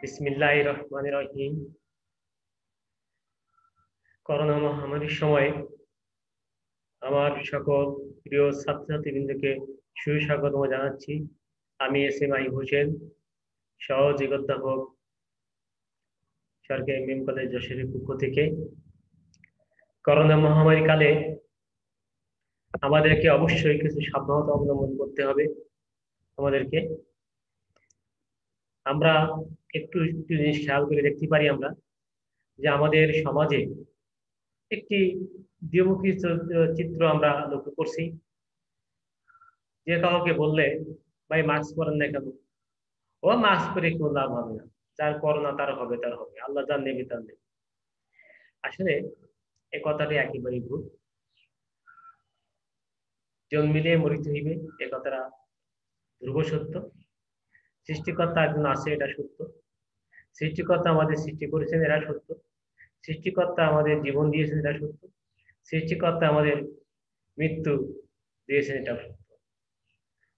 বিসমিল্লাহির রহমানির রহিম। করোনা মহামারীর সময় আমার সকল প্রিয় ছাত্রছাত্রীবৃন্দকে সুস্বাগতম জানাচ্ছি। আমি এস.এম. আইয়ুব হোসেন, সহযোগী অধ্যাপক, সরকারি এম কলেজ যশোরের পক্ষ থেকে। করোনা মহামারী কালে আমাদেরকে অবশ্যই কিছু সাবধানতা অবলম্বন করতে হবে। আমাদেরকে আমরা একটু একটু জিনিস খেয়াল করে দেখতে পারি আমরা যে আমাদের সমাজে একটি দ্বিমুখী চিত্র আমরা লক্ষ্য করছি। যে কাউকে বললে ভাই মাস্ক পরেন না কেন, ও মাস্ক পরে কেউ লাভ হবে না, যার করোনা তার হবে, আল্লাহ যার নেবে তার নেবে। আসলে এই কথাটি একেবারেই ভুল। জন্মিলে মরিতে হইবে, এ কথাটা ধ্রুব সত্য। সৃষ্টিকর্তা একজন আছে, এটা সত্য। সৃষ্টিকর্তা আমাদের সৃষ্টি করেছেন, এরা সত্য। সৃষ্টিকর্তা আমাদের জীবন দিয়েছেন, এটা সত্য। সৃষ্টিকর্তা আমাদের মৃত্যু দিয়েছেন, এটা সত্য।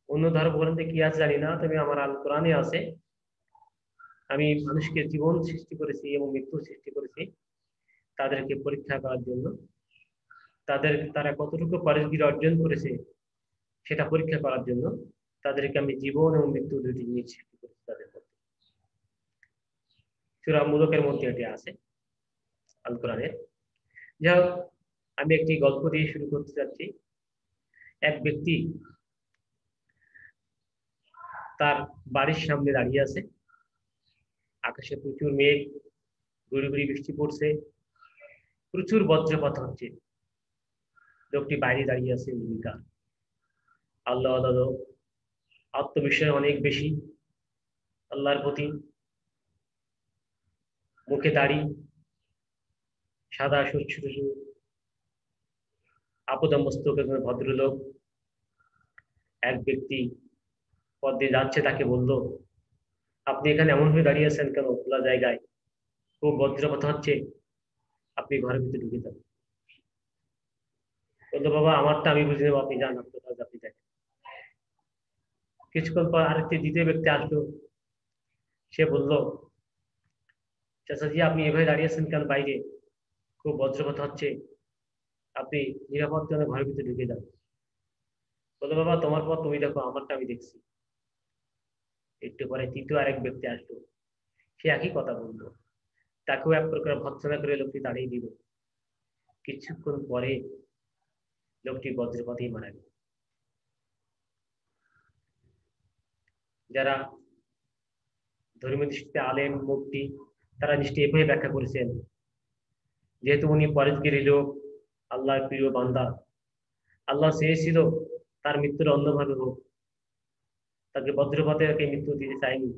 অন্য ধর্মগ্রন্থে কি আছে জানি না, তবে আমার আল কোরআনে আছে আমি মানুষকে জীবন সৃষ্টি করেছি এবং মৃত্যু সৃষ্টি করেছি তাদেরকে পরীক্ষা করার জন্য। তারা কতটুকু পরেশগিরি অর্জন করেছে সেটা পরীক্ষা করার জন্য তাদেরকে আমি জীবন এবং মৃত্যু দুটি জিনিস সৃষ্টি করেছি তাদের মধ্যে। সূরা মুলকের মধ্যে এটি আছে আল কোরআনের। যাই হোক, আমি একটি গল্প দিয়ে শুরু করতে চাচ্ছি। এক ব্যক্তি তার বাড়ির সামনে দাঁড়িয়ে আছে। আকাশে প্রচুর মেঘ, গুড়ি গুড়ি বৃষ্টি পড়ছে, প্রচুর বজ্রপাত হচ্ছে। লোকটি বাইরে দাঁড়িয়ে আছে নির্বিকার, আল্লাহ আল্লাহ, আত্মবিশ্বাস অনেক বেশি আল্লাহর প্রতি, মুখে দাড়ি, সাদা স্বচ্ছ আপদমস্তক একজন ভদ্রলোক। এক ব্যক্তি পথ দিয়ে যাচ্ছে, তাকে বলল, আপনি এখানে এমন ভাবে দাঁড়িয়ে আছেন কেন খোলা জায়গায়, খুব বজ্রপাত হচ্ছে, আপনি ঘরের ভিতরে ঢুকে যান। বললো, বাবা আমারটা আমি বুঝে নেবো, আপনি যান, আপনার কাজ আপনি দেখেন। কিছুক্ষণ পর আরেকটি দ্বিতীয় ব্যক্তি আসলো। সে বলল, চাচাজি আপনি এভাবে দাঁড়িয়ে আছেন কেন বাইরে, খুব বজ্রপাত হচ্ছে, আপনি নিরাপদ জন্য ঘরের ভিতরে ঢুকে যান। বললো, বাবা তোমার পর তুমি দেখো, আমারটা আমি দেখছি। একটু পরে তৃতীয় আরেক ব্যক্তি আসলো, সে একই কথা বললো। তাকেও এক প্রকার ভর্ৎসনা করে লোকটি দাঁড়িয়ে দিল। কিছুক্ষণ পরে লোকটি বজ্রপাতেই মারা গেল। যারা ধর্মীয় দৃষ্টিতে আলেম মুফতি, তারা নিশ্চয়ই এভাবে ব্যাখ্যা করেছেন, যেহেতু উনি পরেশগিরি লোক, আল্লাহর প্রিয় বান্দা, আল্লাহ চেয়েছিল তার মৃত্যুর অন্যভাবে হোক, তাকে বজ্রপাতে তাকে মৃত্যু দিতে চায়নি।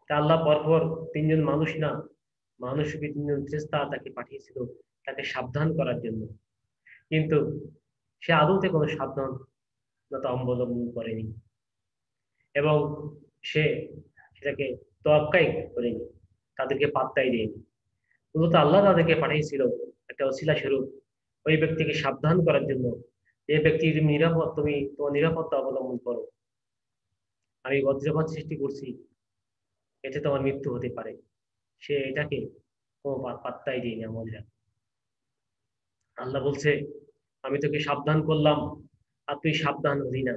তা আল্লাহ পরপর তিনজন মানুষ না, মানুষকে তিনজন ফেরেশতা তাকে পাঠিয়েছিল তাকে সাবধান করার জন্য। কিন্তু সে আদৌতে কোনো সাবধানতা অবলম্বন করেনি এবং সে সেটাকে তোয়াক্কাই করেনি, তাদেরকে পাত্তাই দেয়নি। মূলত আল্লাহ তাদেরকে পাঠিয়েছিল একটা ওসিলা স্বরূপ ওই ব্যক্তিকে সাবধান করার জন্য। যে ব্যক্তি নিরাপদ, তুমি তোমার নিরাপত্তা অবলম্বন করো, আমি বজ্রপাত সৃষ্টি করছি, এতে তোমার মৃত্যু হতে পারে। সে এটাকে কোনো পাত্তাই দিইনি আমাদের। আল্লাহ বলছে, আমি তোকে সাবধান করলাম আর তুই সাবধান হলি না,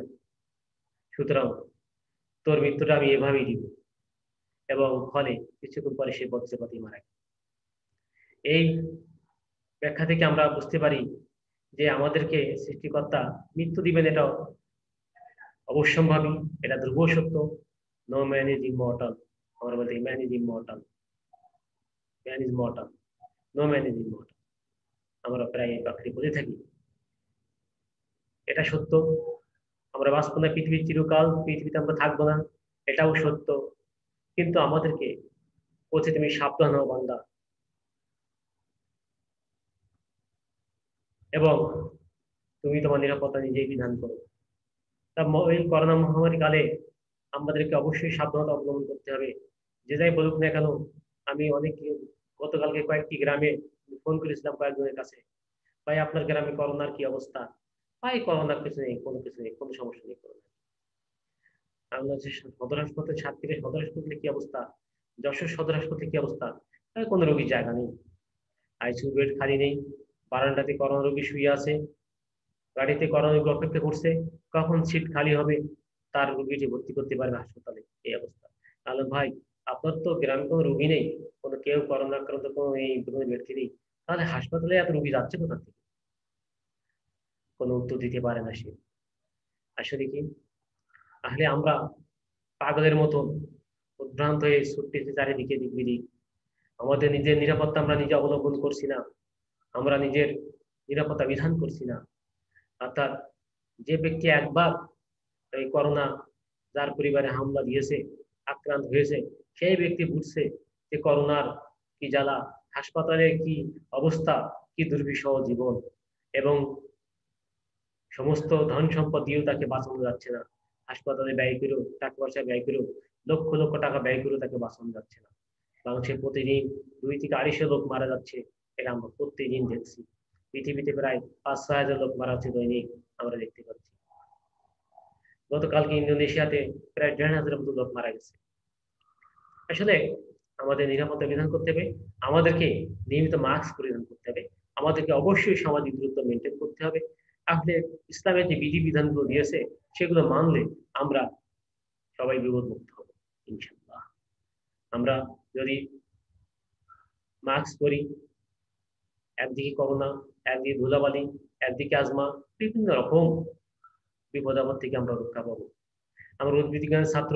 সুতরাং তোর মৃত্যুটা আমি এভাবেই দিব। এবং ফলে কিছুক্ষণ পরে সে বজ্রপাতে মারা গেল। এই ব্যাখ্যা থেকে আমরা বুঝতে পারি যে আমাদেরকে সৃষ্টিকর্তা মৃত্যু দিবেন, এটা অবশ্যম্ভাবী, এটা ধ্রুব সত্য। No man is immortal. আমরা বলতে man is immortal, man is mortal, no man is immortal. আমরা প্রায় এই বাক্যটি বলে থাকি, এটা সত্য। আমরা বাঁচবো না পৃথিবীর চিরকাল, পৃথিবীতে আমরা থাকবো না, এটাও সত্য। কিন্তু আমাদেরকে বলছে, তুমি সাবধান হও বান্দা, এবং তুমি তোমার নিরাপত্তা নিজেই বিধান করো। তা এই করোনা মহামারী কালে আমাদেরকে অবশ্যই সাবধানতা অবলম্বন করতে হবে। যে যাই বলুক না কেন, আমি অনেক গতকালকে কয়েকটি গ্রামে ফোন করেছিলাম কয়েকজনের কাছে, ভাই আপনার গ্রামে করোনার কি অবস্থা? ভাই করোনার কিছু নেই, কোনো কিছু নেই, কোনো সমস্যা নেই করোনা। বাংলাদেশের সদর হাসপাতাল, সাতক্ষীরা সদর হাসপাতালে কি অবস্থা, যশোর সদর হাসপাতালে কি অবস্থা, কোনো রোগীর জায়গা নেই, আইসিইউ বেড খালি নেই, বারান্দাতে করোনা রোগী শুয়ে আছে, গাড়িতে করোনা রোগী অপেক্ষা করছে কখন সিট খালি হবে, তার রোগীটি ভর্তি করতে পারবে হাসপাতালে, এই অবস্থা। তাহলে ভাই, আপনার তো গ্রামে কোনো রোগী নেই, কোনো কেউ করোনা আক্রান্ত কোনো এই কোনো ব্যক্তি নেই, তাহলে হাসপাতালে এত রোগী যাচ্ছে কোথা থেকে? কোনো উত্তর দিতে পারে না সে। আসলে কি, তাহলে আমরা পাগলের মতো উদ্ভ্রান্ত হয়ে ছুটতেছি চারিদিকে দিক বিদিক, আমাদের নিজের নিরাপত্তা আমরা নিজে অবলম্বন করছি না, আমরা নিজের নিরাপত্তা বিধান করছি না। অর্থাৎ যে ব্যক্তি একবার এই করোনা, যার পরিবারে হামলা দিয়েছে, আক্রান্ত হয়েছে, সেই ব্যক্তি বুঝছে যে করোনার কি জ্বালা, হাসপাতালে কি অবস্থা, কি দুর্বিষহ জীবন, এবং সমস্ত ধন সম্পদ দিয়েও তাকে বাঁচানো যাচ্ছে না, হাসপাতালে ব্যয় করেও, টাকা পয়সা ব্যয় করেও, লক্ষ লক্ষ টাকা ব্যয় করেও তাকে বাঁচানো যাচ্ছে না। বাংলাদেশে প্রতিদিন 2 থেকে 250 লোক মারা যাচ্ছে, এটা আমরা প্রতিদিন দেখছি। পৃথিবীতে প্রায় 5-6 হাজার লোক মারা যাচ্ছে দৈনিক, আমরা দেখতে পাচ্ছি। গতকালকে ইন্দোনেশিয়াতে প্রায় 1,500-এর মতো লোক মারা গেছে। আসলে আমাদের নিরাপত্তা বিধান করতে হবে, আমাদেরকে নিয়মিত মাস্ক পরিধান করতে হবে, আমাদেরকে অবশ্যই সামাজিক দূরত্ব মেনটেন করতে হবে। আসলে ইসলামের যে বিধি বিধানগুলো দিয়েছে সেগুলো মানলে আমরা সবাই বিপদমুক্ত হব ইনশাআল্লাহ। আমরা যদি মাস্ক পরি, একদিকে করোনা, একদিকে ধুলাবালি, একদিকে আজমা, বিভিন্ন রকম বিপদ আপদ থেকে আমরা রক্ষা পাবো। আমরা উদ্ভিদ বিজ্ঞানের ছাত্র,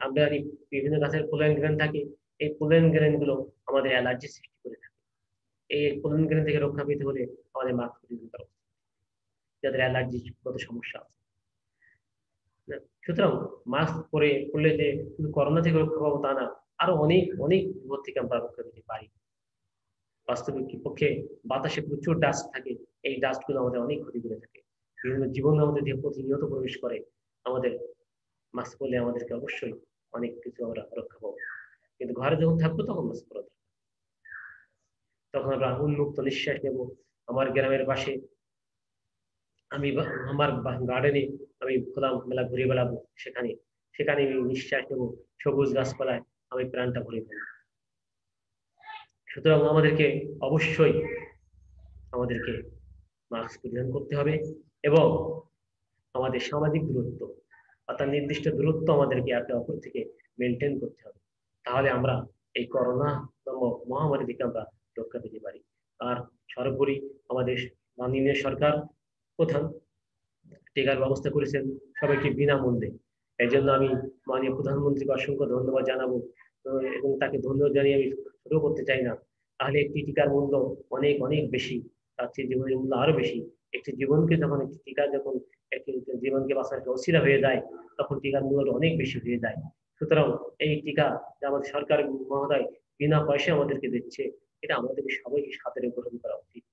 আমরা জানি বিভিন্ন গাছের পোলেন গ্রেন থাকে, এই পোলেন গ্রেন গুলো আমাদের অ্যালার্জি সৃষ্টি করে থাকে। এই পোলেন গ্রেন থেকে রক্ষা পেতে হলে আমাদের মাস্ক পরিধান করা উচিত, যাদের অ্যালার্জিগত সমস্যা আছে। সুতরাং মাস্ক পরে পড়লে যে শুধু করোনা থেকে রক্ষা পাবো তা না, আরো অনেক অনেক বিপদ থেকে আমরা রক্ষা পেতে পারি। বাস্তবিক পক্ষে বাতাসে প্রচুর ডাস্ট থাকে, এই ডাস্ট গুলো আমাদের অনেক ক্ষতি করে থাকে, বিভিন্ন জীবন আমাদের দেহে প্রতিনিয়ত প্রবেশ করে। আমাদের মাস্ক পরলে আমাদেরকে অবশ্যই অনেক কিছু আমরা রক্ষা পাবো, কিন্তু ঘরে যখন থাকবো তখন মাস্ক পরা দরকার। তখন আমরা উন্মুক্ত নিঃশ্বাস নেব। আমার গ্রামের পাশে আমি আমার গার্ডেনে আমি খোলা মেলা ঘুরে বেড়াবো, সেখানে সেখানে আমি নিঃশ্বাস নেবো, সবুজ গাছপালায় আমি প্রাণটা ভরে ফেলবো। সুতরাং অবশ্যই আমাদেরকে মাস্ক পরিধান করতে হবে, এবং আমাদের সামাজিক দূরত্ব, অর্থাৎ নির্দিষ্ট দূরত্ব আমাদেরকে একে অপর থেকে মেনটেন করতে হবে। তাহলে আমরা এই করোনা নামক মহামারী থেকে আমরা রক্ষা পেতে পারি। আর সর্বোপরি আমাদের মাননীয় সরকার প্রধান টিকার ব্যবস্থা করেছেন সবাইকে বিনামূল্যে। এই জন্য আমি মাননীয় প্রধানমন্ত্রীকে অসংখ্য ধন্যবাদ জানাবো, এবং তাকে ধন্যবাদ জানিয়ে আমি শুরু করতে চাই না। তাহলে একটি টিকার মূল্য অনেক অনেক বেশি, তার চেয়ে জীবনের মূল্য আরো বেশি। একটি জীবনকে যখন, একটি টিকা যখন একটি জীবনকে বাঁচানোর অসিলা হয়ে যায়, তখন টিকার মূল্য অনেক বেশি হয়ে যায়। সুতরাং এই টিকা যে আমাদের সরকার মহোদয় বিনা পয়সায় আমাদেরকে দিচ্ছে, এটা আমাদেরকে সবাইকে সাদরে গ্রহণ করা উচিত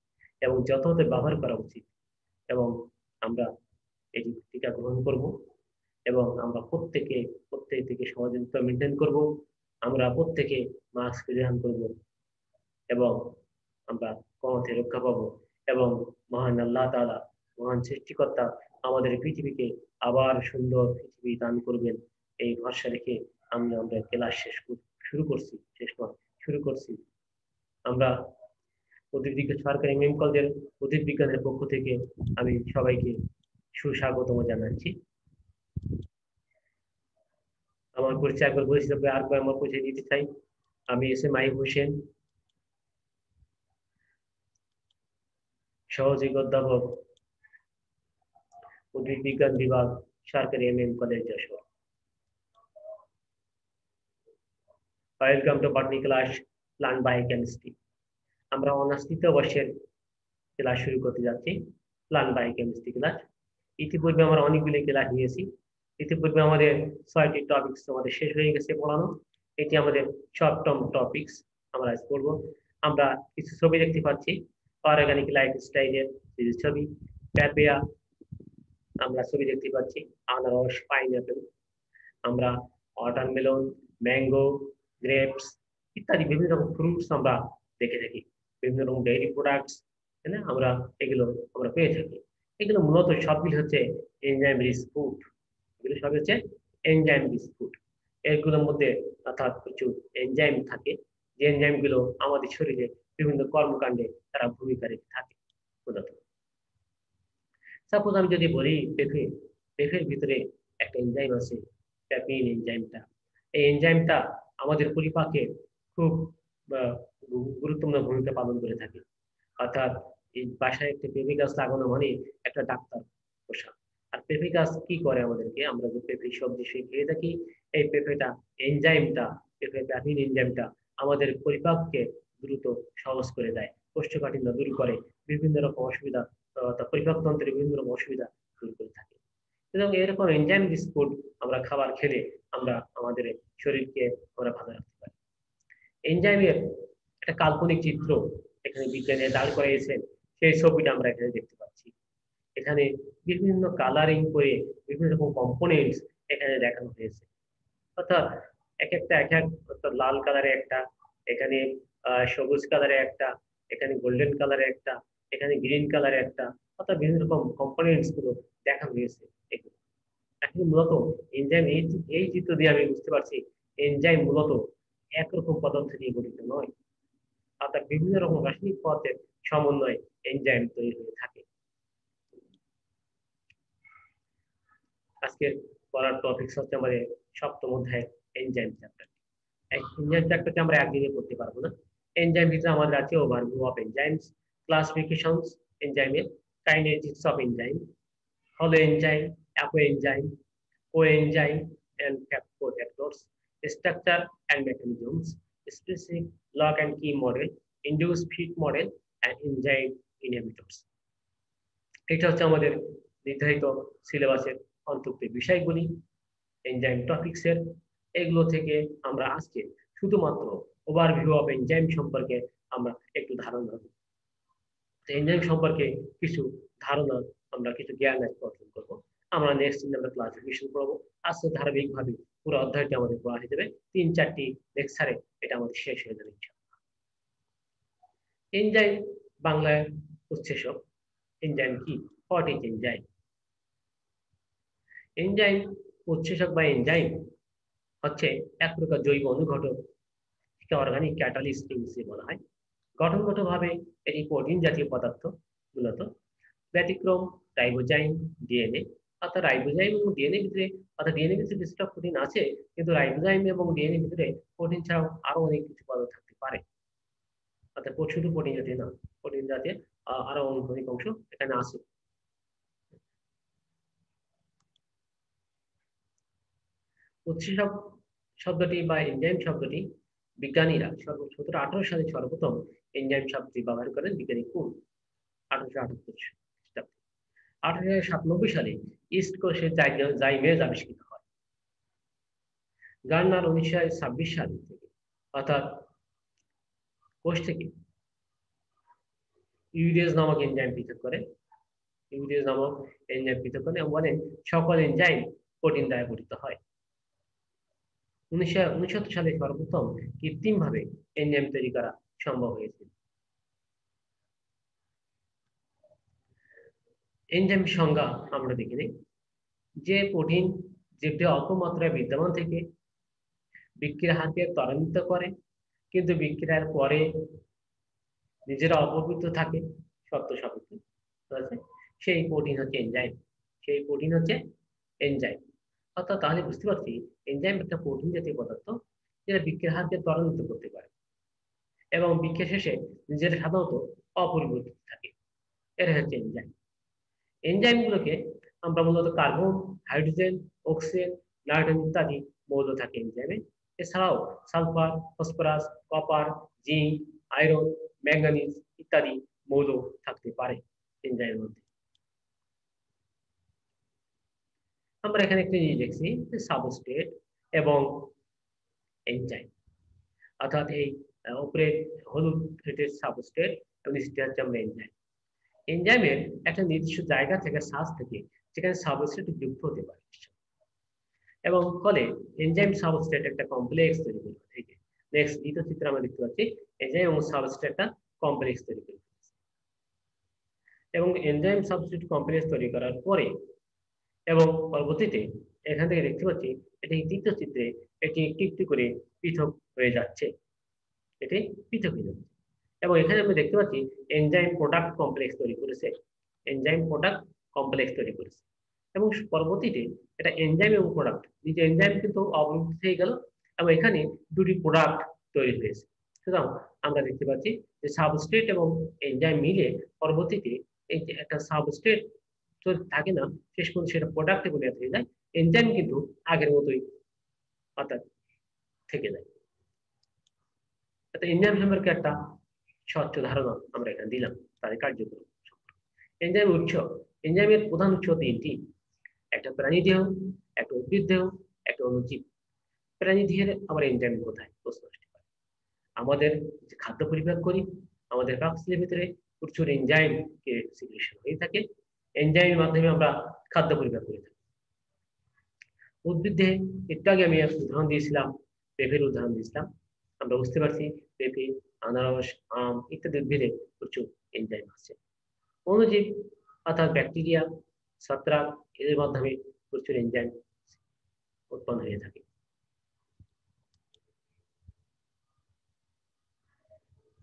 এবং যথাযথ ব্যবহার করা উচিত। এবং আমরা এই টিকা গ্রহণ করব, এবং আমরা প্রত্যেক থেকে সহযোগিতা মেনটেন করব। আমরা প্রত্যেকে মাস্ক পরিধান করব, এবং আমরা করোনা থেকে রক্ষা পাবো। এবং মহান আল্লাহ তাআলা, মহান সৃষ্টিকর্তা আমাদের পৃথিবীকে আবার সুন্দর পৃথিবী দান করবেন, এই ভরসা রেখে আমরা ক্লাস শুরু করছি, শেষ নয়, শুরু করছি। আমরা উদ্ভিদ বিজ্ঞান সরকারি মেম কলেজের উদ্ভিদ বিজ্ঞানের পক্ষ থেকে আমি সবাইকে সুস্বাগতম জানাচ্ছি। আমার পরিচয় একবার বলেছি, তবে আর আমার পরিচয় দিতে চাই। আমি এস এ মাহিব হোসেন, সহযোগী অধ্যাপক, উদ্ভিদ বিজ্ঞান বিভাগ, সরকারি M college, Jessore. Welcome to botany class, plant biochemistry. আমরা অনার্স 3য় বর্ষের ক্লাস শুরু করতে যাচ্ছি, প্লান্ট বায়োকেমিস্ট্রি ক্লাস। ইতিপূর্বে আমরা অনেকগুলি ক্লাস নিয়েছি। ইতিপূর্বে আমাদের 6টি টপিকস আমাদের শেষ হয়ে গেছে পড়ানো। এটি আমাদের শর্ট টার্ম টপিকস, আমরা আজ পড়বো। আমরা কিছু ছবি দেখতে পাচ্ছি, অর্গানিক লাইফ স্টাইলের কিছু ছবি, প্যাপিয়া আমরা ছবি দেখতে পাচ্ছি, আনারস, পাইনাপেল, আমরা ওয়াটারমেলন, ম্যাঙ্গো, গ্রেপস ইত্যাদি বিভিন্ন রকম ফ্রুটস আমরা দেখে থাকি। বিভিন্ন রকম ডেইরি প্রোডাক্টস, তাই না, এগুলো আমরা পেয়ে থাকি। এগুলো মূলত সবগুলি হচ্ছে এনজাইম রিচ ফুড, এগুলো সব হচ্ছে এনজাইম বিস্কুট। এগুলোর মধ্যে অর্থাৎ কিছু এনজাইম থাকে, যে এনজাইম গুলো আমাদের শরীরে বিভিন্ন কর্মকাণ্ডে তারা ভূমিকা রেখে থাকে মূলত। সাপোজ আমি যদি বলি পেঁপের ভিতরে একটা এনজাইম আছে, প্যাপিন এনজাইমটা। এই এনজাইমটা আমাদের পরিপাকে খুব গুরুত্বপূর্ণ ভূমিকা পালন করে থাকে। অর্থাৎ এই বাসায় একটা পেঁপে গাছ লাগানো মানে একটা ডাক্তার পোষা। আর পেঁপে গাছ কি করে আমাদেরকে, আমরা যে পেঁপে সবজি খেয়ে থাকি, এই পেঁপেটা এনজাইমটা, পেঁপে প্যাপিন এনজাইমটা আমাদের পরিপাককে দ্রুত সহজ করে দেয়, কোষ্ঠকাঠিন্য দূর করে, বিভিন্ন রকম অসুবিধা পরিপাকতন্ত্রের বিভিন্ন রকম অসুবিধা দূর করে থাকে। এবং এরকম এনজাইম বিস্কুট আমরা খাবার খেলে আমরা আমাদের শরীরকে আমরা ভালো রাখতে পারি। এনজাইমের একটা কাল্পনিক চিত্র এখানে বিজ্ঞানী দাঁড় করিয়েছেন, সেই ছবিটা আমরা এখানে দেখতে পাচ্ছি। এখানে বিভিন্ন কালারিং করে বিভিন্ন রকম কম্পোনেন্টস এখানে দেখানো হয়েছে। অর্থাৎ এক অর্থাৎ লাল কালারে একটা, এখানে সবুজ কালারে একটা, এখানে গোল্ডেন কালারে একটা, এখানে গ্রিন কালারে একটা, অর্থাৎ বিভিন্ন রকম কম্পোনেন্টস গুলো দেখানো হয়েছে। এগুলো এখন মূলত এনজাইম, এই চিত্র দিয়ে আমি বুঝতে পারছি এনজাইম মূলত একরকম পদার্থ নিয়ে গঠিত নয়, অর্থাৎ বিভিন্ন রকম রাসায়নিক পদার্থের সমন্বয়ে এনজাইম তৈরি হয়ে থাকে। আজকের পড়ার টপিক হচ্ছে আমাদের সপ্তম অধ্যায় এনজাইম চ্যাপ্টার। এনজাইম চ্যাপ্টারকে আমরা একদিনে পড়তে পারবো না। এনজাইম ভিতরে আমাদের আছে ওভারভিউ অফ এনজাইমস, ক্লাসিফিকেশনস এনজাইমের, কাইনেটিক্স অফ এনজাইম, হলো enzyme, apo enzyme, coenzyme and cofactors, structure and mechanisms, specific lock and key model, induced fit model, and enzyme inhibitors. এটা হচ্ছে আমাদের নির্ধারিত সিলেবাসের অন্তর্ভুক্ত বিষয়গুলি এনজাইম টপিক্সের। এগুলো থেকে আমরা আজকে শুধুমাত্র ওভারভিউ অফ এনজাইম সম্পর্কে আমরা একটু ধারণা দেব। এনজাইম সম্পর্কে কিছু ধারণা, আমরা কিছু জ্ঞান অর্জন করবো। আমরা নেক্সট দিন আমরা ক্লাসিফিকেশন করবো। আজকে ধারাবাহিকভাবে পুরো অধ্যায়টি আমাদের পড়া হয়ে যাবে, 3-4টি লেকচারে এটা আমাদের শেষ হয়ে যাবে। এনজাইম বাংলায় উৎসেচক। এনজাইম কি? What is enzyme? এনজাইম উৎসেচক বা এনজাইম হচ্ছে এক প্রকার জৈব অনুঘটক, অর্গানিক ক্যাটালিস্ট বলা হয়। গঠনগতভাবে এটি প্রোটিন জাতীয় পদার্থ মূলত। ব্যতিক্রম রাইবোজাইম, ডিএনএ। অর্থাৎ রাইবোজাইম এবং ডিএনএ ভিতরে, অর্থাৎ ডিএনএ ভিতরে কিছুটা প্রোটিন আছে, কিন্তু রাইবোজাইম এবং ডিএনএ ভিতরে প্রোটিন ছাড়াও আরো অনেক কিছু পদার্থ থাকতে পারে। অর্থাৎ শুধু প্রোটিন জাতীয় না, প্রোটিন জাতীয় আরো অনেক অংশ এখানে আছে। উৎসেচক শব্দটি বা এনজাইম শব্দটি বিজ্ঞানীরা 1718 সালে সর্বপ্রথম এনজাইম শব্দটি ব্যবহার করেন। বিজ্ঞানী কোন? 1878 খ্রিস্টাব্দে। 1897 সালে ইস্ট কোষের জাইমেজ আবিষ্কৃত হয়। গার্নার 1926 সাল থেকে, অর্থাৎ কোষ থেকে ইউরেজ নামক এনজাইম পৃথক করে। ইউরেজ নামক এনজাইম পৃথক করে এবং বলেন সকল এনজাইম প্রোটিন দ্বারা গঠিত হয়। 1969 সালে সর্বপ্রথম কৃত্রিমভাবে এনজাইম তৈরি করা সম্ভব হয়েছিল। এনজাইম সংজ্ঞা আমরা দেখে নিই। যে প্রোটিন জীবদেহে অল্প মাত্রায় বিদ্যমান থেকে বিক্রিয়াকে ত্বরান্বিত করে, কিন্তু বিক্রিয়ার পরে নিজেরা অপবৃত থাকে শর্ত সাপেক্ষে, সেই প্রোটিন হচ্ছে এনজাইম। সেই প্রোটিন হচ্ছে এনজাইম। অর্থাৎ তাহলে বুঝতে পারছি এনজাইম একটা প্রোটিন জাতীয় পদার্থ, যেটা বিক্রিয়াকে ত্বরান্বিত করতে পারে এবং বিক্রিয়া শেষে নিজেরা সাধারণত অপরিবর্তিত থাকে। এটা হচ্ছে এনজাইম। এনজাইমগুলোকে আমরা মূলত কার্বন, হাইড্রোজেন, অক্সিজেন, নাইট্রোজেন ইত্যাদি মৌল থাকে এনজাইমে। এছাড়াও sulphur, phosphorus, copper, zinc, iron, manganese ইত্যাদি মৌল থাকতে পারে এনজাইমের মধ্যে। আমরা এখানে একটি জিনিস দেখছি যে সাবস্ট্রেট এবং এনজাইম, অর্থাৎ এই উপরে হলুদ ফেটের সাবস্ট্রেট এবং নিচে হচ্ছে আমরা এনজাইম। এনজাইমের একটা নির্দিষ্ট জায়গা থেকে সাজ থেকে যেখানে সাবস্ট্রেট যুক্ত হতে পারে এবং ফলে এনজাইম সাবস্ট্রেট একটা কমপ্লেক্স তৈরি করে। নেক্সট দ্বিতীয় চিত্রে আমরা দেখতে পাচ্ছি এনজাইম এবং সাবস্ট্রেট একটা কমপ্লেক্স তৈরি করে এবং এনজাইম সাবস্ট্রেট কমপ্লেক্স তৈরি করার পরে এবং পরবর্তীতে এখান থেকে দেখতে পাচ্ছি এটি তৃতীয় চিত্রে এটি একটি একটি করে পৃথক হয়ে যাচ্ছে, এটি পৃথক হয়ে যাচ্ছে। এবং এখানে আমরা দেখতে পাচ্ছি এনজাইম প্রোডাক্ট কমপ্লেক্স তৈরি করেছে, এনজাইম প্রোডাক্ট কমপ্লেক্স তৈরি করেছে। এবং পরবর্তীতে এটা এনজাইম এবং প্রোডাক্ট, যে এনজাইম কিন্তু অবরুদ্ধ হয়ে গেল এবং এখানে দুটি প্রোডাক্ট তৈরি হয়েছে। সুতরাং আমরা দেখতে পাচ্ছি যে সাবস্ট্রেট এবং এনজাইম মিলে পরবর্তীতে এই যে একটা সাবস্ট্রেট তো থাকে না, শেষ পর্যন্ত সেটা প্রোডাক্টে পরিণত হয়ে যায়, এনজাইম কিন্তু আগের মতোই অর্থাৎ থেকে যায়। এনজাইম সম্পর্কে একটা স্বচ্ছ ধারণা আমরা এখানে দিলাম, তাদের কার্যক্রম। এনজাইম উৎস, এনজাইমের প্রধান উৎস তিনটি, একটা প্রাণী দেহ, একটা উদ্ভিদ দেহ, একটা অণুজীব। প্রাণী দেহের আবার এনজাইম কোথায় প্রশ্ন আসতে পারে। আমাদের যে খাদ্য পরিপাক করি, আমাদের পাকস্থলীর ভিতরে প্রচুর এনজাইম কে সিক্রেশন হয়ে থাকে, এনজাইমের মাধ্যমে আমরা খাদ্য পরিপাক করে থাকি। উদ্ভিদ দেহে একটু আগে আমি উদাহরণ দিয়েছিলাম, পেঁপের উদাহরণ দিয়েছিলাম, আমরা বুঝতে পারছি পেঁপে, আনারস, আম ইত্যাদি উদ্ভিদে প্রচুর এনজাইম আছে। অণুজীব অর্থাৎ ব্যাকটেরিয়া, ছত্রাক, এদের মাধ্যমে প্রচুর এনজাইম উৎপন্ন হয়ে থাকে।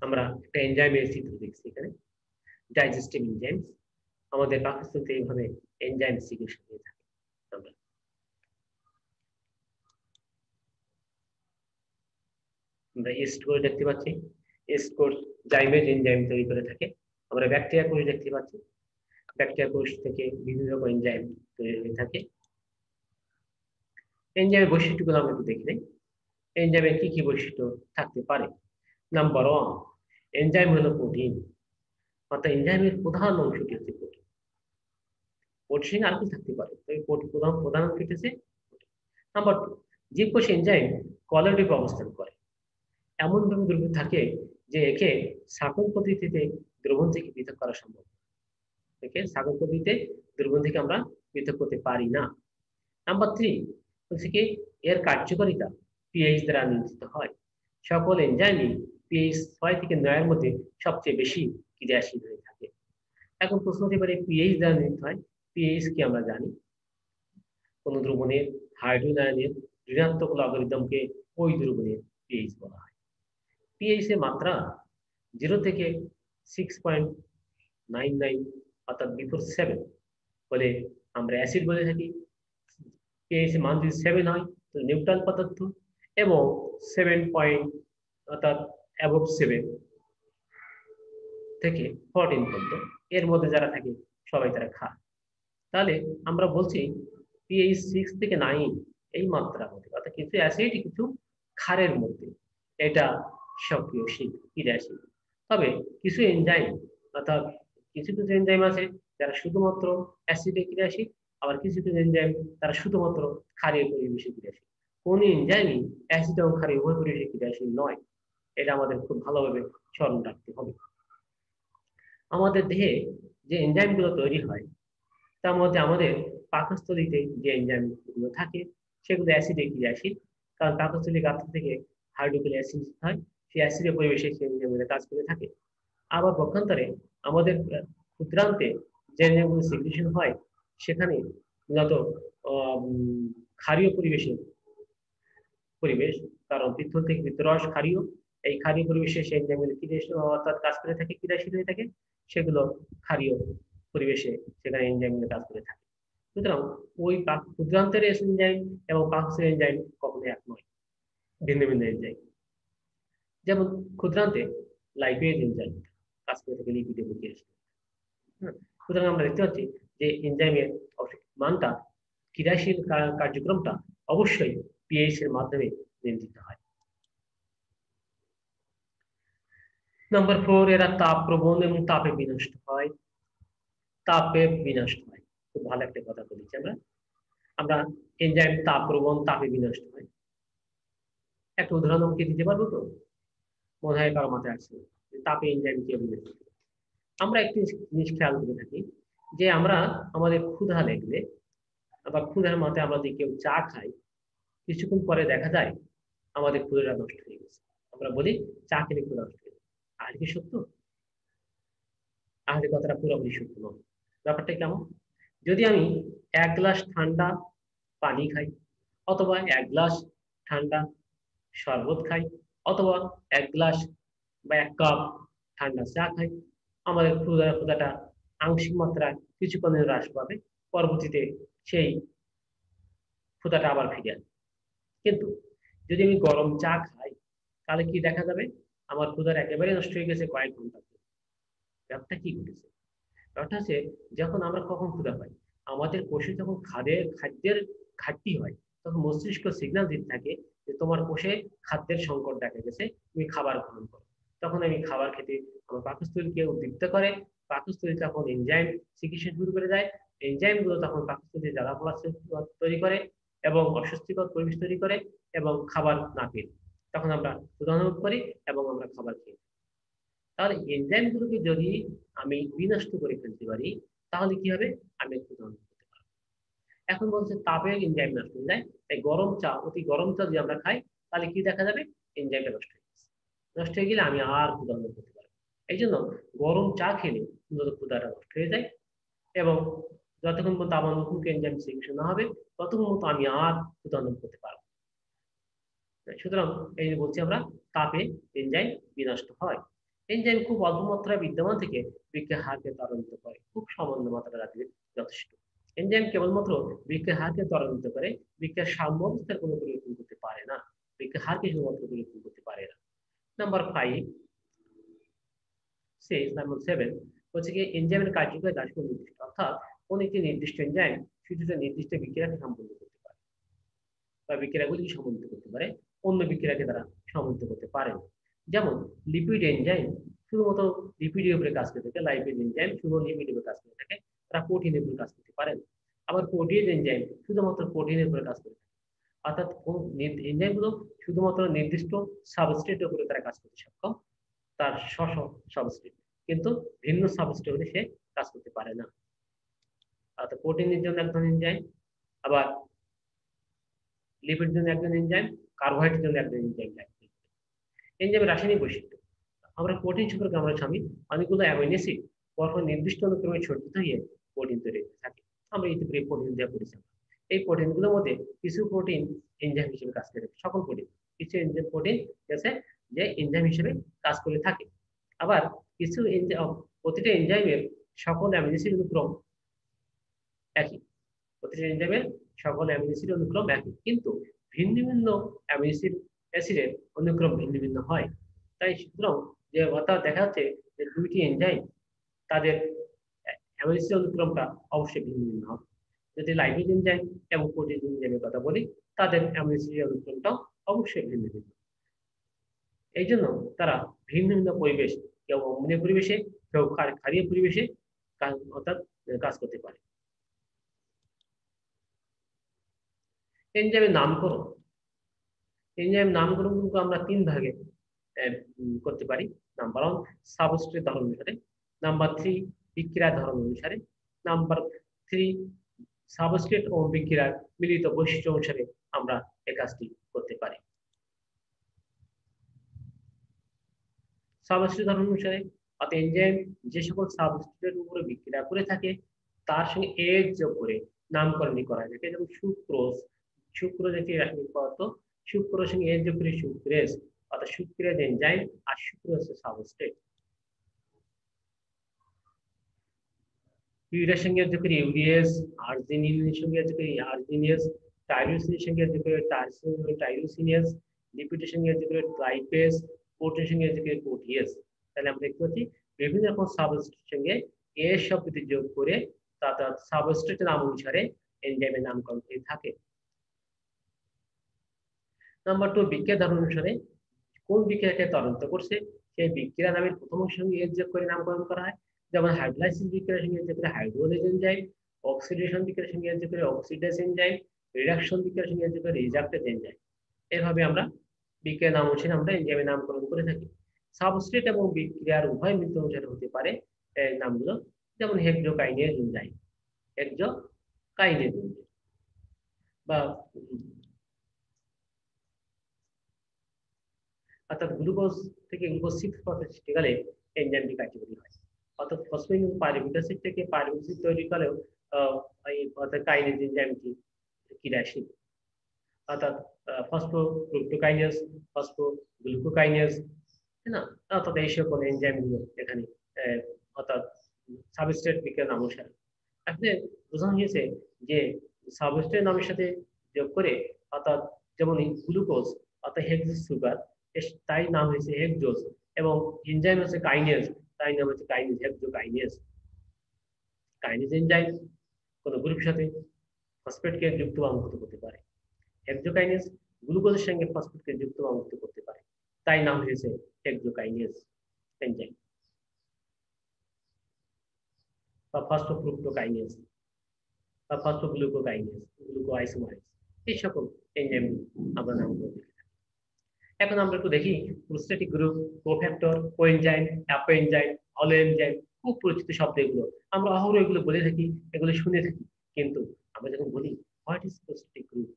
আমরা একটা এনজাইমের চিত্র দেখছি এখানে, ডাইজেস্টিভ এনজাইমস, আমাদের পাকস্থলীতে এইভাবে এনজাইম সিক্রেশন হয়ে থাকে। আমরা ইস্ট কোষ দেখতে পাচ্ছি, ইস্ট কোষ জাইমেজ এনজাইম তৈরি করে থাকে। আমরা ব্যাকটেরিয়া কোষ দেখতে পাচ্ছি, ব্যাকটেরিয়া কোষ থেকে বিভিন্ন রকম এনজাইম তৈরি হয়ে থাকে। এনজাইমের বৈশিষ্ট্যগুলো আমরা একটু দেখে নিই। এনজাইমের কি কি বৈশিষ্ট্য থাকতে পারে। নাম্বার 1, এনজাইম হলো প্রোটিন, অর্থাৎ এনজাইমের প্রধান অংশটি হচ্ছে প্রোটিন। প্রোটিন আর কি থাকতে পারে, প্রধান প্রধান অংশটি হচ্ছে প্রোটিন। নাম্বার 2, জীবকোষে এনজাইম কোয়ালিটিভ অবস্থান করে, এমন ভাবে দ্রবণ থাকে যে একে শাসন পদ্ধতিতে দ্রবণ থেকে পৃথক করা সম্ভব, একে শাসন পদ্ধতিতে দ্রবণ থেকে আমরা পৃথক করতে পারি না। নাম্বার 3 হচ্ছে কি এর কার্যকারিতা পিএইচ দ্বারা নিয়ন্ত্রিত হয়। সকল এনজাইমই পিএইচ 6 থেকে 9 এর মধ্যে সবচেয়ে বেশি ক্রিয়াশীল হয়ে থাকে। এখন প্রশ্ন হতে পারে পিএইচ দ্বারা নির্ণীত হয়, পিএইচ কি আমরা জানি। কোন দ্রবণের হাইড্রোজেন আয়নের ঋণাত্মক লগারিদমকে ওই দ্রবণের পিএইচ বলা হয়। পিএইচ এর মাত্রা 0 থেকে 6.99 অর্থাৎ বিফোর 7 বলে আমরা অ্যাসিড বলে থাকি। পিএইচ এর মান যদি 7 হয় তো নিউট্রাল পদার্থ, এবং 7 পয়েন্ট অর্থাৎ অ্যাবভ 7 থেকে 14 পর্যন্ত এর মধ্যে যারা থাকে সবাই তারা ক্ষার। তাহলে আমরা বলছি পিএইচ 6 থেকে 9 এই মাত্রার মধ্যে, অর্থাৎ কিছু অ্যাসিড কিছু ক্ষারের মধ্যে এটা সক্রিয়শীল ক্রিয়াশীল। তবে কিছু এনজাইম অর্থাৎ কিছু কিছু এনজাইম আছে যারা শুধুমাত্র অ্যাসিডে ক্রিয়াশীল, আবার কিছু কিছু এনজাইম তারা শুধুমাত্র ক্ষারীয় পরিবেশে ক্রিয়াশীল। কোন এনজাইমই অ্যাসিড এবং ক্ষারীয় উভয় পরিবেশে ক্রিয়াশীল নয়, এটা আমাদের খুব ভালোভাবে স্মরণ রাখতে হবে। আমাদের দেহে যে এনজাইমগুলো তৈরি হয় তার মধ্যে আমাদের পাকস্থলীতে যে এনজাইমগুলো থাকে সেগুলো অ্যাসিডে ক্রিয়াশীল, কারণ পাকস্থলী গাত্র থেকে হাইড্রোক্লোরিক অ্যাসিড হয়, সেই অ্যাসিডের পরিবেশে সেই এনজাইমগুলো কাজ করে থাকে। আবার পক্ষান্তরে আমাদের ক্ষুদ্রান্তে যে এনজাইমগুলো সিক্রেশন হয় সেখানে মূলত ক্ষারীয় পরিবেশ, কারণ পিত্ত থেকে পিত্তরস ক্ষারীয়, এই ক্ষারীয় পরিবেশে সেই এনজাইমগুলো ক্রিয়াশীল অর্থাৎ কাজ করে থাকে, ক্রিয়াশীল হয়ে থাকে, সেগুলো ক্ষারীয় পরিবেশে সেখানে এনজাইমগুলো কাজ করে থাকে। সুতরাং ওই ক্ষুদ্রান্তের এনজাইম এবং পাকস্থলীর এনজাইম কখনো এক নয়, ভিন্ন ভিন্ন এনজাইম। যেমন ক্ষুদ্রান্তে লাইপেজ এনজাইম কাজ করে থাকে লিপিডে প্রতিক্রিয়া। সুতরাং আমরা দেখতে পাচ্ছি যে এনজাইমের মানটা ক্রিয়াশীল কার্যক্রমটা অবশ্যই পিএইচ এর মাধ্যমে নিয়ন্ত্রিত হয়। নাম্বার 4, এরা তাপ প্রবণ এবং তাপে বিনষ্ট হয়। তাপে বিনষ্ট হয়, খুব ভালো একটা কথা বলেছি আমরা এনজাইম তাপ প্রবণ, তাপে বিনষ্ট হয়। একটা উদাহরণ আমাকে দিতে পারবো তো? মনে হয় কারো মাথায় আসছে তাপে এনজাইম কি বিনষ্ট হয়। আমরা একটি জিনিস খেয়াল করে থাকি যে আমরা আমাদের ক্ষুধা লাগলে বা ক্ষুধার মাথায় আমরা যদি কেউ চা খাই, কিছুক্ষণ পরে দেখা যায় আমাদের ক্ষুধাটা নষ্ট হয়ে গেছে, আমরা বলি চা খেলে ক্ষুধা নষ্ট হয়ে গেছে। আর কি সত্য? আর কথাটা পুরোপুরি সত্য নয়। ব্যাপারটা কেমন? যদি আমি 1 গ্লাস ঠান্ডা পানি খাই, অথবা 1 গ্লাস ঠান্ডা শরবত খাই, অথবা 1 গ্লাস বা 1 কাপ ঠান্ডা চা খাই, আমাদের ক্ষুধাটা আংশিক মাত্রায় কিছুক্ষণের হ্রাস পাবে, পরবর্তীতে সেই ক্ষুধাটা আবার ফিরে আসবে। কিন্তু যদি আমি গরম চা খাই, তাহলে কি দেখা যাবে? আমার ক্ষুধাটা একেবারে নষ্ট হয়ে গেছে কয়েক ঘন্টা। ব্যাপারটা কি ঘটেছে? ব্যাপারটা হচ্ছে, যখন আমরা কখন ক্ষুধা পাই, আমাদের কোষে যখন খাদ্যের ঘাটতি হয়, তখন মস্তিষ্ক সিগন্যাল দিতে থাকে যে তোমার কোষে খাদ্যের সংকট দেখা গেছে, তুমি খাবার গ্রহণ করো। তখন আমি খাবার খেতে আমার পাকস্থলীকে উদ্দীপ্ত করে, পাকস্থলী তখন এনজাইম চিকিৎসা শুরু করে দেয়। এনজাইম গুলো তখন পাকস্থলীতে জ্বালাপোড়া তৈরি করে এবং অস্বস্তিকর পরিবেশ তৈরি করে, এবং খাবার না পেয়ে তখন আমরা ক্ষুধা অনুভব করি এবং আমরা খাবার খেয়ে। তাহলে এনজাইম গুলোকে যদি আমি বিনষ্ট করে ফেলতে পারি, তাহলে কি হবে? আমি ক্ষুধা অনুভব করতে পারবো। এখন বলছে তাপে এনজাইম নষ্ট হয়ে যায়, তাই গরম চা, অতি গরম চা যদি আমরা খাই, তাহলে কি দেখা যাবে? এনজাইমটা নষ্ট হয়ে গেছে। নষ্ট হয়ে গেলে আমি আর ক্ষুধা অনুভব করতে পারবো। এই জন্য গরম চা খেলে মূলত ক্ষুধাটা নষ্ট হয়ে যায়, এবং যতক্ষণ পর্যন্ত আমার নতুন এনজাইম সিলেকশন না হবে, ততক্ষণ মতো আমি আর ক্ষুধা অনুভব করতে পারবো। সুতরাং এই যে বলছি আমরা, তাপে এনজাইম বিনষ্ট হয়। এনজাইম খুব অল্প মাত্রায় বিদ্যমান থেকে বৃক্কের হারকে ত্বরান্বিত করে, খুব সামান্য মাত্রা রাখলে যথেষ্ট। এনজাইম কেবলমাত্র বৃক্কের হারকে ত্বরান্বিত করে, বৃক্কের সাম্যাবস্থার কোনো পরিবর্তন করতে পারে না, বৃক্কের হারকে শুধুমাত্র পরিবর্তন করতে পারে না। নাম্বার 7 হচ্ছে কি, এনজাইমের কার্যকারিতা সুনির্দিষ্ট, অর্থাৎ কোন একটি নির্দিষ্ট এনজাইম শুধু নির্দিষ্ট বিক্রিয়াকে সম্পন্ন করতে পারে বা বিক্রিয়াগুলিকে সমন্বিত করতে পারে, অন্য বিক্রিয়াকে তারা সমন্বিত করতে পারে না। যেমন লিপিড এনজাইম শুধুমাত্র লিপিডের উপরে কাজ করে থাকে, লাইপিড এনজাইম শুধু লিপিডের উপরে কাজ করে থাকে, তারা প্রোটিনের উপরে কাজ করতে পারে না। আবার প্রোটিন এনজাইম শুধুমাত্র প্রোটিনের উপরে কাজ করে থাকে, অর্থাৎ এনজাইমগুলো শুধুমাত্র নির্দিষ্ট সাবস্ট্রেটের উপরে তারা কাজ করতে সক্ষম, তার সাবস্ট্রেট, কিন্তু ভিন্ন সাবস্ট্রেট হলে সে কাজ করতে পারে না। অর্থাৎ প্রোটিনের জন্য একজন এনজাইম, আবার লিপিড জন্য একজন এনজাইম, কার্বোহাইড্রেটের জন্য একজন এনজাইম লাগবে। এনজাইমের রাসায়নিক বৈশিষ্ট্য, আমরা প্রোটিন সম্পর্কে আমরা জানি, অনেকগুলো অ্যামিনো অ্যাসিড পরপর নির্দিষ্ট অনুক্রমে ছড়িয়ে হয়ে প্রোটিন তৈরি হতে থাকে। আমরা ইতিপূর্বে প্রোটিন দেওয়া পরিচিত। এই প্রোটিনগুলোর মধ্যে কিছু প্রোটিন এনজাইম হিসেবে কাজ করে থাকে, সকল প্রোটিন, কিছু এনজাইম প্রোটিন আছে যে এনজাইম হিসেবে কাজ করে থাকে। আবার কিছু প্রতিটা এনজাইমের সকল অ্যামিনো অ্যাসিড অনুক্রম একই, প্রতিটা এনজাইমের সকল অ্যামিনো অ্যাসিড অনুক্রম একই, কিন্তু ভিন্ন ভিন্ন অ্যামিনো অ্যাসিডের অনুক্রম ভিন্ন ভিন্ন হয়। তাই সুতরাং যে অর্থাৎ দেখা যাচ্ছে যে দুইটি এনজাইম, তাদের অ্যামিনো অ্যাসিড অনুক্রমটা অবশ্যই ভিন্ন ভিন্ন হবে। যদি লাইপিড এনজাইম এবং প্রোটিন এনজাইমের কথা বলি, তাদের অ্যামিনো অ্যাসিডের অনুক্রমটাও অবশ্যই ভিন্ন ভিন্ন। এই জন্য তারা ভিন্ন ভিন্ন পরিবেশ, কেউ অম্লীয় পরিবেশে, কেউ ক্ষারীয় পরিবেশে অর্থাৎ কাজ করতে পারে। এনজাইমের নামকরণ, এনজাইম নামকরণ কিন্তু আমরা 3 ভাগে করতে পারি। নাম্বার 1 সাবস্ট্রেট ধরন অনুসারে, নাম্বার 3 বিক্রিয়ার ধরন অনুসারে, নাম্বার 3 সাবস্ট্রেট ও বিক্রিয়ার মিলিত বৈশিষ্ট্য অনুসারে আমরা এই কাজটি করতে পারি। সাবস্ট্রেট ধরন অনুসারে, অর্থাৎ এনজাইম যে সকল সাবস্ট্রেটের উপরে বিক্রিয়া করে থাকে তার সঙ্গে এজ যোগ করে নামকরণই করা যায়। যেমন সুক্রোজ, সুক্রোজ একটি রাসায়নিক পদার্থ, সুক্রোজ সঙ্গে এজ যোগ করে সুক্রেজ, অর্থাৎ সুক্রেজ এনজাইম, আর সুক্রোজ সাবস্ট্রেট। ইউরিয়ার সঙ্গে যোগ করে ইউরিয়েজ, আর্জিনিনের সঙ্গে যোগ করে আর্জিনিয়াস, টাইরোসিনের সঙ্গে যোগ করে টাইরোসিনিয়াস, লিপিডের সঙ্গে যোগ করে লাইপেজ, প্রোটিনের সঙ্গে যোগ করে প্রোটিয়েজ। তাহলে আমরা দেখতে পাচ্ছি বিভিন্ন রকম সাবস্ট্রেটের সঙ্গে এর শব্দটি যোগ করে তার সাবস্ট্রেটের নাম অনুসারে এনজাইমের নামকরণ হয়ে থাকে। নাম্বার 2 বিক্রিয়া ধরন অনুসারে, কোন বিক্রিয়াকে ত্বরান্বিত করছে সেই বিক্রিয়া নামের প্রথম অংশের সঙ্গে এর যোগ করে নামকরণ করা হয়। যেমন হাইড্রোলাইসিস বিক্রিয়ার সঙ্গে যোগ করে হাইড্রোলাইজ এনজাইম, অক্সিডেশন বিক্রিয়ার সঙ্গে যোগ করে অক্সিডেজ এনজাইম, রিডাকশন বিক্রিয়ার সঙ্গে যোগ করে রিডাকটেজ এনজাইম। এভাবে আমরা বিক্রিয়া নাম অনুসারে আমরা এনজাইমের নামকরণ করে থাকি। সাবস্ট্রেট এবং বিক্রিয়ার উভয় মিলিত অনুসারে হতে পারে এই নামগুলো, যেমন হেক্সোকাইনেজ এনজাইম, হেক্সোকাইনেজ এনজাইম, বা অর্থাৎ গ্লুকোজ থেকে গ্লুকোজ 6 সৃষ্টি গেলে এনজাইমটি কার্যকরী হয়। অর্থাৎ ফসফেট পাইরুভিক অ্যাসিড থেকে পাইরুভিক অ্যাসিড তৈরি করেও এই অর্থাৎ কাইনেজ এনজাইমটি ক্রিয়াশীল, অর্থাৎ ফসফোগ্লুকোকাইনেজ, ফসফোগ্লুকোকাইনেজ, তাই না? অর্থাৎ এই সকল এনজাইমগুলো এখানে অর্থাৎ সাবস্ট্রেট বিক্রিয়া অনুসারে আসলে বোঝানো হয়েছে যে সাবস্ট্রেট নামের সাথে যোগ করে, অর্থাৎ যেমন গ্লুকোজ অর্থাৎ হেক্সিস সুগার, তাই নাম হয়েছে হেক্সোজ, এবং এনজাইম হচ্ছে কাইনেজ, তাই নাম হচ্ছে কাইনেজ, হেক্সোকাইনেজ। কাইনেজ এনজাইম কোনো গ্রুপের সাথে ফসফেটকে যুক্ত বা মুক্ত করতে পারে, হেক্সোকাইনেজ গ্লুকোজের সঙ্গে ফসফেটকে যুক্ত বা মুক্ত করতে পারে, তাই নাম হয়েছে হেক্সোকাইনেজ এনজাইম বা ফসফোফ্রুক্টোকাইনেজ বা ফসফোগ্লুকোকাইনেজ, গ্লুকোআইসোমারেজ, এই সকল এনজাইম আমরা নাম করে দেখি। এখন আমরা একটু দেখি prosthetic group, cofactor, coenzyme, apoenzyme, holoenzyme, খুব পরিচিত শব্দ এগুলো। আমরা অহরহ এগুলো বলে থাকি, এগুলো শুনে থাকি, কিন্তু আমরা যখন বলি what is prostatic group,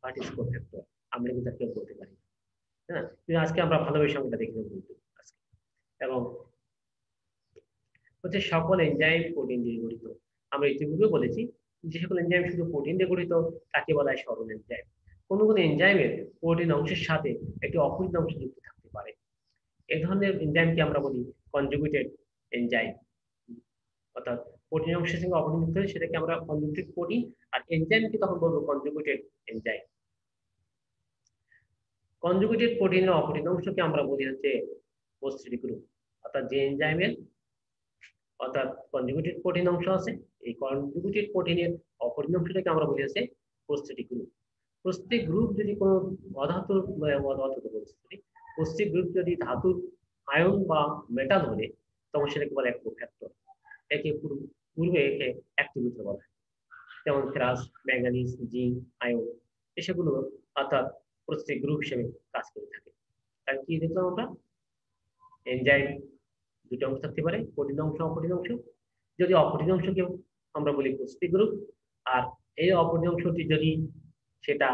what is cofactor, আমরা কিন্তু কেউ বলতে পারি না, তাই না? কিন্তু আজকে আমরা ভালোভাবে সংখ্যাটা দেখে নেব কিন্তু আজকে। এবং হচ্ছে সকল এনজাইম প্রোটিন দিয়ে গঠিত। আমরা ইতিপূর্বে বলেছি যে সকল এনজাইম শুধু প্রোটিন দিয়ে গঠিত তাকে বলা হয় সরল এনজাইম। কোনো কোনো এনজাইমের প্রোটিন অংশের সাথে একটি অপরিণ অংশ যুক্ত থাকতে পারে, এই ধরনের এনজাইমকে আমরা বলি কনজুগেটেড এনজাইম। অর্থাৎ প্রোটিন অংশের সঙ্গে অপরিণ যুক্ত হলে সেটাকে আমরা কনজুগেটেড প্রোটিন, আর এনজাইমকে তখন বলবো কনজুগেটেড এনজাইম। কনজুগেটেড প্রোটিনের অপরিণ অংশকে আমরা বলি হচ্ছে প্রোস্টেটিক গ্রুপ। অর্থাৎ যে এনজাইমের অর্থাৎ কনজুগেটেড প্রোটিন অংশ আছে, এই কনজুগেটেড প্রোটিনের অপরিণ অংশটাকে আমরা বলি হচ্ছে প্রোস্টেটিক গ্রুপ। প্রোস্টেটিক গ্রুপ যদি কোনো অধাতুর প্রোস্টেটিক গ্রুপ যদি ধাতুর আয়ন বা মেটাল হলে তখন সেটাকে বলে এক কোফ্যাক্টর। একে পূর্বে একে অ্যাক্টিভিটর বলা হয়, যেমন ফেরাস, ম্যাঙ্গানিজ, জিঙ্ক, আয়ন, এসবগুলো অর্থাৎ প্রোস্টেটিক গ্রুপ হিসেবে কাজ করে থাকে। তাই কি দেখলাম আমরা, এনজাইম দুটো অংশ থাকতে পারে, প্রোটিন অংশ, অপরিণ অংশ। যদি অপরিণ অংশকে আমরা বলি প্রোস্টেটিক গ্রুপ, আর এই অপরিণ অংশটি যদি সেটা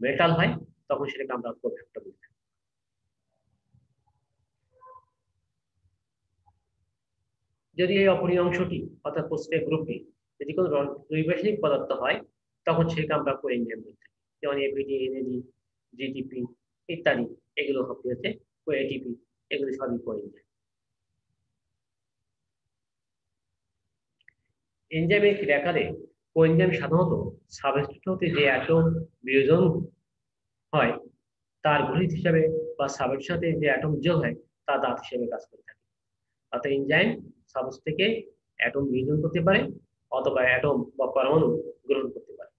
মেটাল হয় তখন সেটাকে আমরা কোফ্যাক্টর বলি। যদি এই অপরিণ অংশটি অর্থাৎ প্রোস্টেটিক গ্রুপটি যদি কোনো রাসায়নিক পদার্থ হয় তখন সেটাকে আমরা কোএনজাইম বলি, যেমন এপিডি, এনএডি, জিটিপি ইত্যাদি, এগুলো হচ্ছে কোএটিপি, এগুলো সবই কোএনজাইম। এনজাইমের ক্রিয়াকালে কোএনজাইম সাধারণত সাবস্ট্রেট হতে যে অ্যাটম বিয়োজন হয় তার ঘড়িত হিসাবে, বা সাবস্ট্রেটের সাথে যে অ্যাটম যোগ হয় তার দাঁত হিসেবে কাজ করে থাকে। অর্থাৎ এনজাইম সাবস্ট্রেট থেকে অ্যাটম বিয়োজন করতে পারে অথবা অ্যাটম বা পরমাণু গ্রহণ করতে পারে।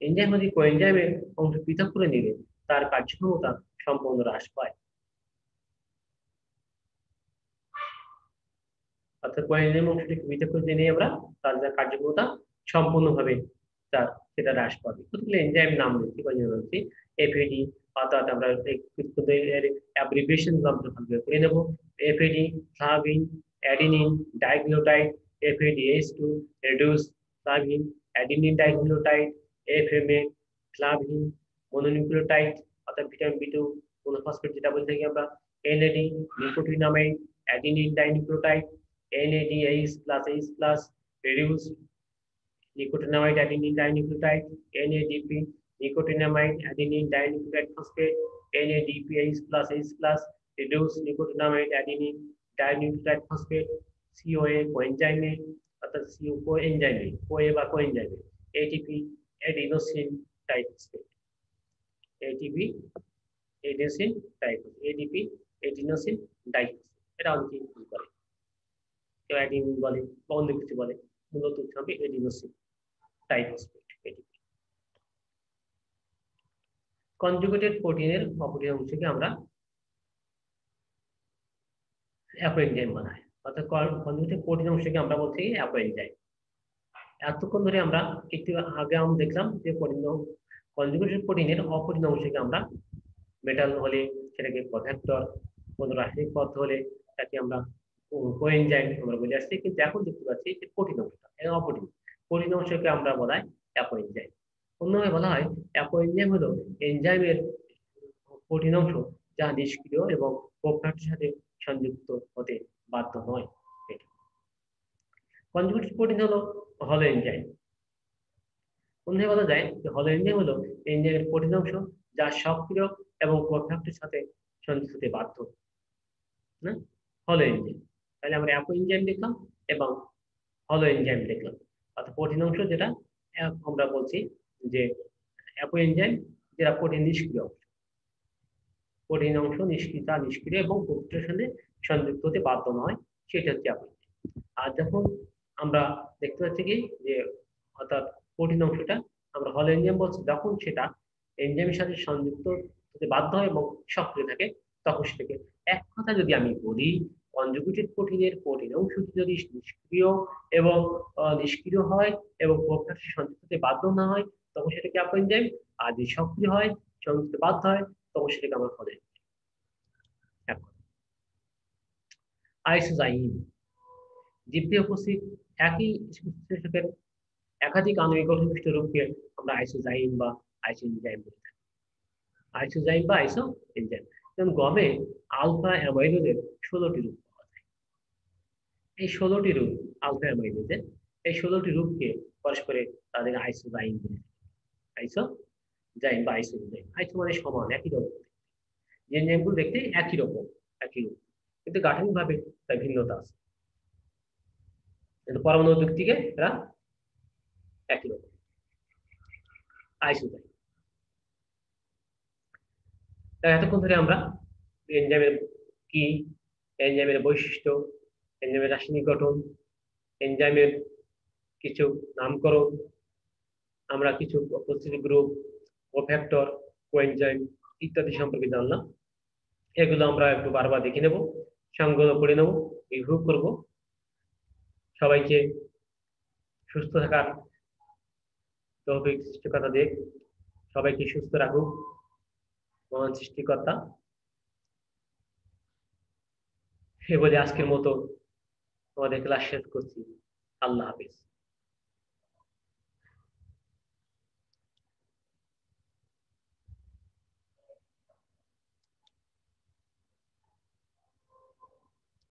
এনজাইম যদি কোএনজাইমের অংশ পৃথক করে নিলে তার কার্যক্ষমতা সম্পূর্ণ হ্রাস পায়। অর্থাৎ কোএনজাইম অংশটিকে পৃথক করে নিয়ে আমরা তার কার্যক্ষমতা সম্পূর্ণভাবে সেটা হ্রাস পাবে। কতগুলো এনজাইম নাম রয়েছে এফএডি, অর্থাৎ আমরা অ্যাব্রিভিয়েশন আমরা ভালো করে নেব। FAD, flavin, adenine dinucleotide, FADH two reduce flavin, adenine dinucleotide, FMA flavin mononucleotide, অর্থাৎ ভিটামিন বি2 মনোফসফেট যেটা বলে থাকি আমরা, NAD nicotinamide, adenine dinucleotide, NADH+, H+, reduced nicotinamide adenine dinucleotide, NADP, nicotinamide adenine dinucleotide phosphate, NADPH+, H+, reduced nicotinamide adenine dinucleotide phosphate, CoA coenzyme, অর্থাৎ CO coenzyme, CoA বা coenzyme, ATP, adenosine triphosphate, ATP, adenosine triphosphate, ADP, adenosine diphosphate, এটা অনেকেই ভুল করে, কেউ adenine বলে বা অন্য কিছু বলে, মূলত হবে এডিনোসিন ট্রাইফসফেট, এটিপি। কনজুগেটেড প্রোটিনের অপরিণ অংশকে আমরা অ্যাপোএনজাইম বলা হয়, অর্থাৎ কনজুগেটেড প্রোটিন অংশকে আমরা বলছি অ্যাপোএনজাইম। এতক্ষণ ধরে আমরা একটু আগে আমরা দেখলাম যে কনজুগেটেড প্রোটিনের অপরিণ অংশকে আমরা মেটাল হলে সেটাকে কোফ্যাক্টর, কোনো রাসায়নিক পদার্থ হলে তাকে আমরা কোএনজাইম আমরা বলে আসছি, কিন্তু এখন দেখতে পাচ্ছি যে প্রোটিন অংশটা অপরিণ, প্রোটিন অংশকে আমরা বলা হয় অ্যাপোএনজাইম। অন্যভাবে বলা হয় অ্যাপোএনজাইম হলো এনজাইমের প্রোটিন অংশ যা নিষ্ক্রিয় এবং কোফ্যাক্টরের সাথে সংযুক্ত হতে বাধ্য নয়। কনজুগেটেড প্রোটিন হলো এনজাইম। অন্যভাবে বলা যায় যে হলো এনজাইম হলো এনজাইমের কঠিন অংশ যা সক্রিয় এবং কোফ্যাক্টরের সাথে সংযুক্ত হতে বাধ্য। না, হলো এনজাইম। তাহলে আমরা অ্যাপো এনজাইম দেখলাম এবং হলো এনজাইম দেখলাম। অর্থাৎ কঠিন অংশ যেটা আমরা বলছি যে অ্যাপো এনজাইম, যেটা কঠিন নিষ্ক্রিয় অংশ। কঠিন অংশ নিষ্ক্রিয় এবং কোফ্যাক্টরের সাথে সংযুক্ত হতে বাধ্য নয়, সেটা হচ্ছে অ্যাপো এনজাইম। আর যখন আমরা দেখতে পাচ্ছি কি যে অর্থাৎ কঠিন অংশটা আমরা হল এনজাইম বলছি, যখন সেটা এনজাইমের সাথে সংযুক্ত হতে বাধ্য হয় এবং সক্রিয় থাকে, তখন সেটাকে, এক কথা যদি আমি বলি, কনজুগেটেড প্রোটিনের কঠিন অংশটি যদি নিষ্ক্রিয় এবং নিষ্ক্রিয় হয় এবং কোফ্যাক্টরের সংযুক্ত হতে বাধ্য না হয়, তখন সেটাকে অ্যাপো এনজাইম। আর যদি সক্রিয় হয়, সংযুক্ত হতে বাধ্য হয়, তখন সেটাকে আমরা হল এনজাইম। আইসোজাইম, জীবদেহে উপস্থিত একই স্পেসিফিকের একাধিক আণবিক গঠনবিষ্ট রূপকে আমরা আইসোজাইম বা আইসো এনজাইম বলে থাকি। আইসোজাইম বা আইসো এনজাইম। যেমন গমে আলফা অ্যামাইলোজের ১৬টি রূপ পাওয়া যায়। এই ১৬টি রূপ আলফা অ্যামাইলোজের, এই ১৬টি রূপকে পরস্পরে তাদের আইসোজাইম বলে থাকি। আইসোজাইম বা আইসো এনজাইম। আইসো মানে সমান, একই রকম। যে এনজাইমগুলো দেখতে একই রকম, একই রূপ, কিন্তু গাঠনিকভাবে তার ভিন্নতা আছে। কিন্তু পরমাণু দিক থেকে এরা একই রকম, আইসোজাইম। এতক্ষণ ধরে আমরা এনজাইমের কি, এনজাইমের বৈশিষ্ট্য, এনজাইমের রাসায়নিক গঠন, এনজাইমের কিছু নামকরণ, আমরা কিছু উপস্থিতি গ্রুপ, কোফ্যাক্টর, কোএনজাইম ইত্যাদি সম্পর্কে জানলাম। এগুলো আমরা একটু বারবার দেখে নেব, সংগ্রহ করে নেব, রিভিউ করব। সবাইকে সুস্থ থাকার তৌফিক সৃষ্টিকর্তা দিক, সবাইকে সুস্থ রাখুক মহান সৃষ্টিকর্তা। এ বলে আজকের মতো আমাদের ক্লাস শেষ করছি। আল্লাহ হাফিজ।